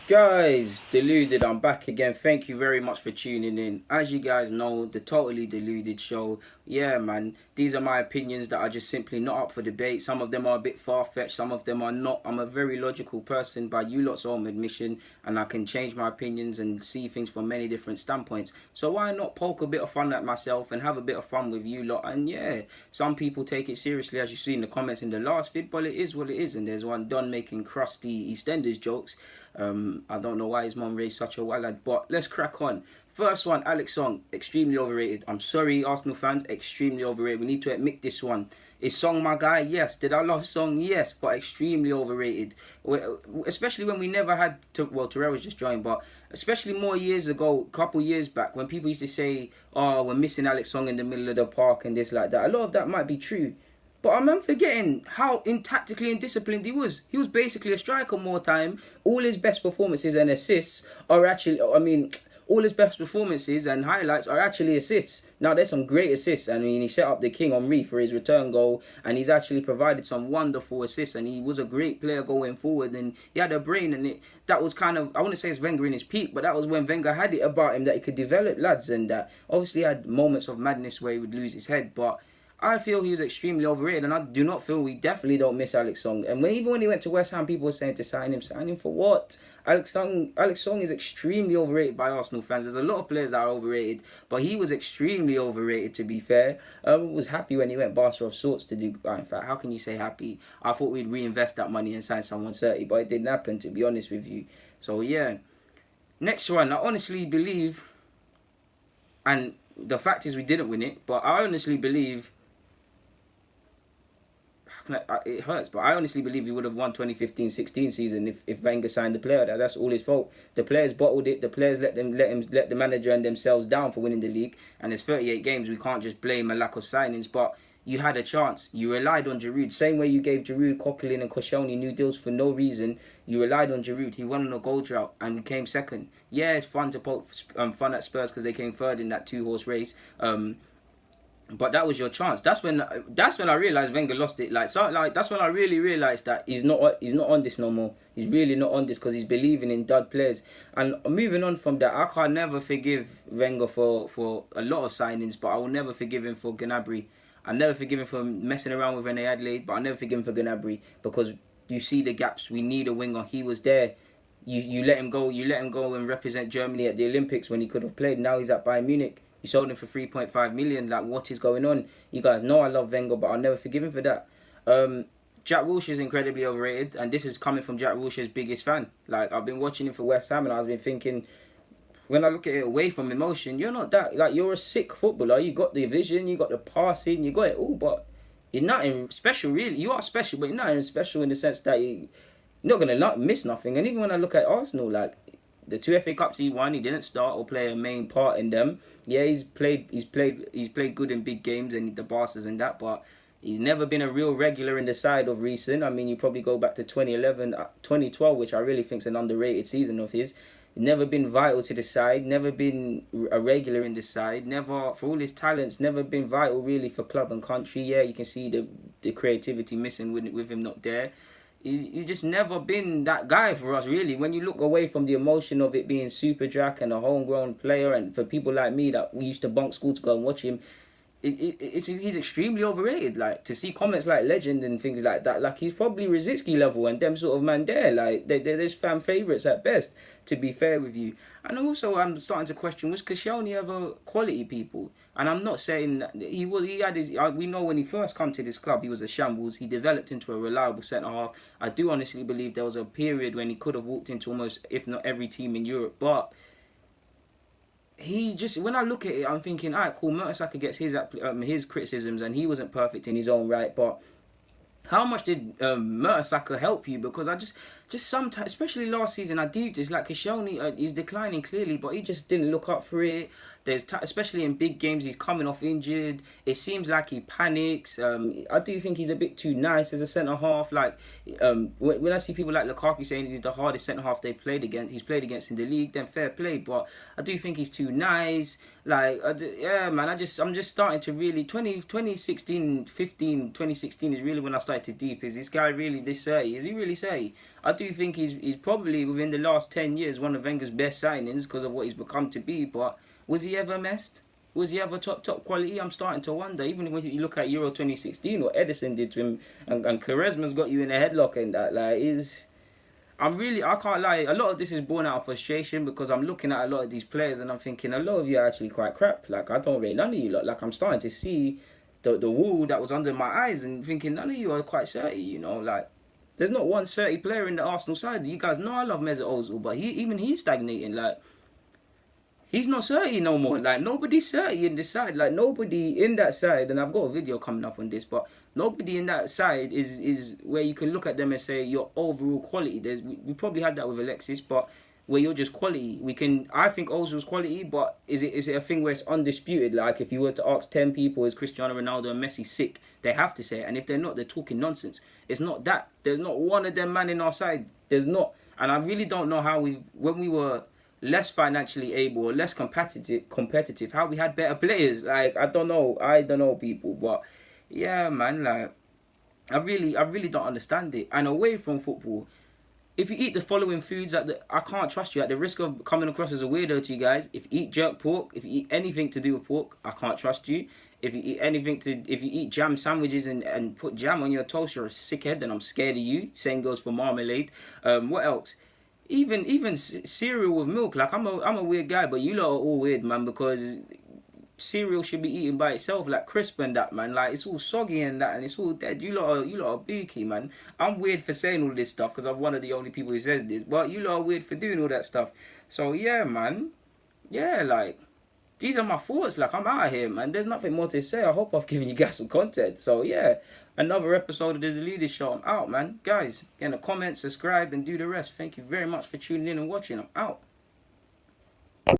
Guys, Deluded, I'm back again. Thank you very much for tuning in. As you guys know, the Totally Deluded show. Yeah, man, these are my opinions that are just simply not up for debate. Some of them are a bit far fetched, some of them are not. I'm a very logical person by you lot's own admission, and I can change my opinions and see things from many different standpoints. So why not poke a bit of fun at myself and have a bit of fun with you lot? And yeah, some people take it seriously, as you see in the comments in the last vid, but it is what it is. And there's one done making crusty EastEnders jokes. I don't know why his mom raised such a wild lad, but let's crack on. First one, Alex Song, extremely overrated. I'm sorry, Arsenal fans, extremely overrated. We need to admit this one. Is Song my guy? Yes. Did I love Song? Yes, but extremely overrated. Especially when we never had, well, Terrell was just joined, but especially more years ago, couple years back, when people used to say, oh, we're missing Alex Song in the middle of the park and this like that. A lot of that might be true. But I'm forgetting how tactically and disciplined he was. He was basically a striker more time. All his best performances and assists are actually, all his best performances and highlights are actually assists. Now, there's some great assists. I mean, he set up the King Henry for his return goal, and he's actually provided some wonderful assists, and he was a great player going forward, and he had a brain, and that was kind of, I wouldn't say it's Wenger in his peak, but that was when Wenger had it about him that he could develop lads, and that obviously had moments of madness where he would lose his head, but I feel he was extremely overrated, and I do not feel we definitely don't miss Alex Song. And even when he went to West Ham, people were saying to sign him for what? Alex Song is extremely overrated by Arsenal fans. There's a lot of players that are overrated, but he was extremely overrated. To be fair, was happy when he went Barca of sorts to do. In fact, how can you say happy? I thought we'd reinvest that money and sign someone 30, but it didn't happen. To be honest with you, so yeah. Next one, I honestly believe, and the fact is we didn't win it, but I honestly believe it hurts, but I honestly believe he would have won 2015-16 season if Wenger signed the player. That's all his fault. The players bottled it. The players let the manager and themselves down for winning the league. And there's 38 games. We can't just blame a lack of signings. But you had a chance. You relied on Giroud. Same way you gave Giroud, Coquelin, and Koscielny new deals for no reason. You relied on Giroud. He won on a goal drought and we came second. Yeah, it's fun to poke fun at Spurs because they came third in that two-horse race. But that was your chance. That's when I realized Wenger lost it. That's when I really realized that he's not on this no more. He's really not on this because he's believing in dud players. And moving on from that, I can never forgive Wenger for a lot of signings, but I will never forgive him for Gnabry. I never forgive him for messing around with Rene Adelaide, but I never forgive him for Gnabry because you see the gaps. We need a winger. He was there. You let him go. You let him go and represent Germany at the Olympics when he could have played. Now he's at Bayern Munich. You sold him for 3.5 million. Like, what is going on? You guys know I love Wenger, but I'll never forgive him for that. Jack Wilshere is incredibly overrated, and this is coming from Jack Wilshere's biggest fan. Like, I've been watching him for West Ham, and I've been thinking, when I look at it away from emotion, you're not that. Like, you're a sick footballer. You got the vision, you got the passing, you got it all, but you're not special, really. You are special, but you're not even special in the sense that you're not going to miss nothing. And even when I look at Arsenal, like, the two FA Cups he won, he didn't start or play a main part in them. Yeah, he's played good in big games and the Barca's and that, but he's never been a real regular in the side of recent. I mean, you probably go back to 2011, 2012, which I really think is an underrated season of his. Never been vital to the side, never been a regular in the side, never, for all his talents, never been vital really for club and country. Yeah, you can see the creativity missing with him not there. He's just never been that guy for us, really. When you look away from the emotion of it being Super Jack and a homegrown player, and for people like me that we used to bunk school to go and watch him, he's extremely overrated. Like, to see comments like legend and things like that, like he's probably Rosicky level and them sort of man there. Like, they're just fan favourites at best, to be fair with you. And also, I'm starting to question, was Koscielny ever quality people? And I'm not saying that he had his. We know when he first come to this club, he was a shambles. He developed into a reliable centre half. I do honestly believe there was a period when he could have walked into almost, if not every team in Europe, but he just, when I look at it, I'm thinking, alright, cool. Mertesacker gets his criticisms, and he wasn't perfect in his own right, but how much did Mertesacker help you? Because I just sometimes, especially last season, I deeped. It's like Koscielny, he's declining clearly, but he just didn't look up for it. Especially in big games, he's coming off injured. It seems like he panics. I do think he's a bit too nice as a centre half. Like, when I see people like Lukaku saying he's the hardest centre half he's played against in the league, then fair play. But I do think he's too nice. Like, yeah, man. I'm just starting to really 2016 is really when I started to deep. Is this guy really this 30? Is he really 30? I do think he's probably within the last 10 years one of Wenger's best signings because of what he's become to be. But was he ever messed? Was he ever top quality? I'm starting to wonder. Even when you look at Euro 2016, what Edison did to him, and Quaresma's got you in a headlock and that, like, is... I can't lie, a lot of this is born out of frustration because I'm looking at a lot of these players and I'm thinking a lot of you are actually quite crap. Like, I don't rate none of you lot. Like, I'm starting to see the wall that was under my eyes and thinking none of you are quite certy, you know. Like, there's not one certy player in the Arsenal side. You guys know I love Mesut Ozil, but he's stagnating. Like, he's not certy no more. Like, nobody's certy in this side. Like, nobody in that side, and I've got a video coming up on this, but nobody in that side is where you can look at them and say your overall quality. We probably had that with Alexis, but where you're just quality. I think Ozil's quality, but is it a thing where it's undisputed? Like, if you were to ask 10 people, is Cristiano Ronaldo and Messi sick? They have to say it. And if they're not, they're talking nonsense. It's not that. There's not one of them man in our side. There's not. And I really don't know how when we were less financially able or less competitive, how we had better players. Like, I don't know people, but yeah, man, like, I really don't understand it. And away from football, if you eat the following foods, I can't trust you. At the risk of coming across as a weirdo to you guys, if you eat jerk pork, if you eat anything to do with pork, I can't trust you. If you eat jam sandwiches and put jam on your toast, you're a sickhead, and I'm scared of you. Same goes for marmalade. What else? Even cereal with milk. Like, I'm a weird guy, but you lot are all weird, man, because cereal should be eaten by itself, like crisp and that, man. Like, it's all soggy and that, and it's all dead. You lot are booky, man. I'm weird for saying all this stuff because I'm one of the only people who says this, but you lot are weird for doing all that stuff. So yeah, man. Yeah, like, these are my thoughts. Like, I'm out of here, man. There's nothing more to say. I hope I've given you guys some content. So yeah, another episode of the Deluded Show. I'm out, man. Guys, get in the comments, subscribe, and do the rest. Thank you very much for tuning in and watching. I'm out.